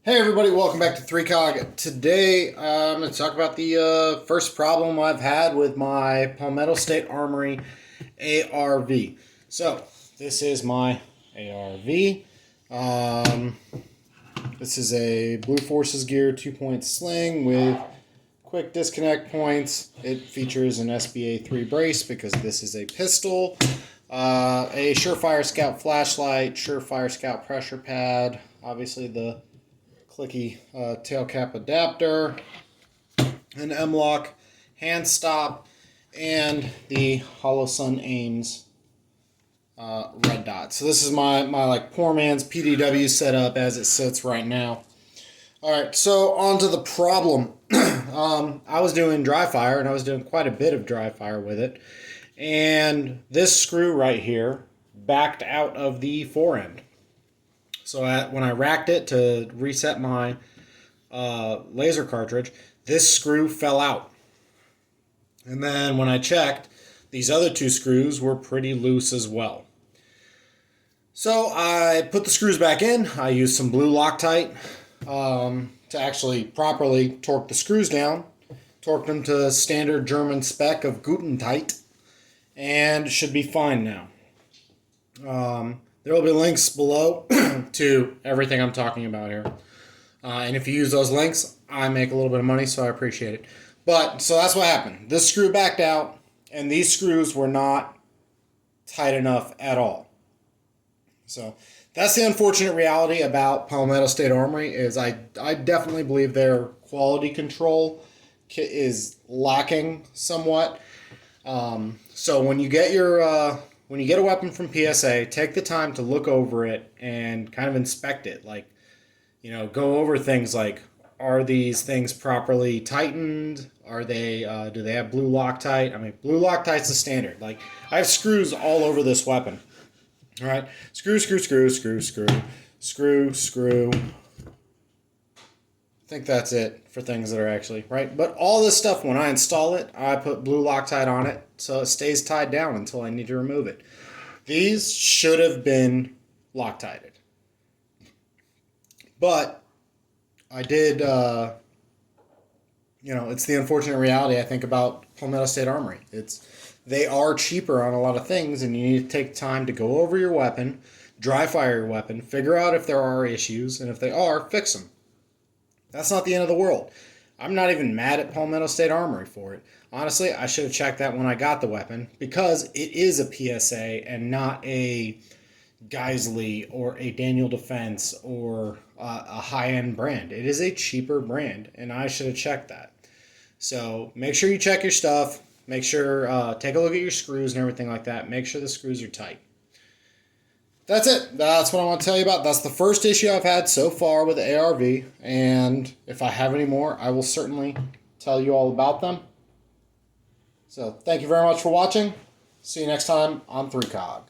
Hey everybody, welcome back to 3cog. Today I'm going to talk about the first problem I've had with my Palmetto State Armory ARV. So, this is my ARV. This is a Blue Forces Gear 2-point sling with quick disconnect points. It features an SBA 3 brace because this is a pistol. A Surefire Scout flashlight, Surefire Scout pressure pad, obviously the clicky tail cap adapter, an M-lock hand stop, and the Holosun Ames red dot. So this is my like poor man's PDW setup as it sits right now. All right, so on to the problem. I was doing dry fire, and I was doing quite a bit of dry fire with it, and this screw right here backed out of the forend. So when I racked it to reset my laser cartridge, this screw fell out. And then when I checked, these other two screws were pretty loose as well. So I put the screws back in. I used some blue Loctite to actually properly torque the screws down. Torqued them to standard German spec of Gutentite, and should be fine now. There will be links below to everything I'm talking about here. And if you use those links, I make a little bit of money, so I appreciate it. But, so that's what happened. This screw backed out, and these screws were not tight enough at all. So, that's the unfortunate reality about Palmetto State Armory, is I definitely believe their quality control is lacking somewhat. So when you get your... when you get a weapon from PSA, take the time to look over it and kind of inspect it. Like, go over things like, are these things properly tightened? Are they, do they have blue Loctite? I mean, blue Loctite's the standard. Like, I have screws all over this weapon. All right, screw, screw, screw, screw, screw, screw, screw. I think that's it for things that are actually, right? But all this stuff, when I install it, I put blue Loctite on it so it stays tied down until I need to remove it. These should have been Loctited. But I did, it's the unfortunate reality, I think, about Palmetto State Armory. They are cheaper on a lot of things, and you need to take time to go over your weapon, dry fire your weapon, figure out if there are issues, and if they are, fix them. That's not the end of the world. I'm not even mad at Palmetto State Armory for it. Honestly, I should have checked that when I got the weapon, because it is a PSA and not a Geisley or a Daniel Defense or a high-end brand. It is a cheaper brand, and I should have checked that. So make sure you check your stuff. Make sure, take a look at your screws and everything like that. Make sure the screws are tight. That's it. That's what I want to tell you about. That's the first issue I've had so far with the ARV, and if I have any more, I will certainly tell you all about them. So thank you very much for watching. See you next time on 3cog.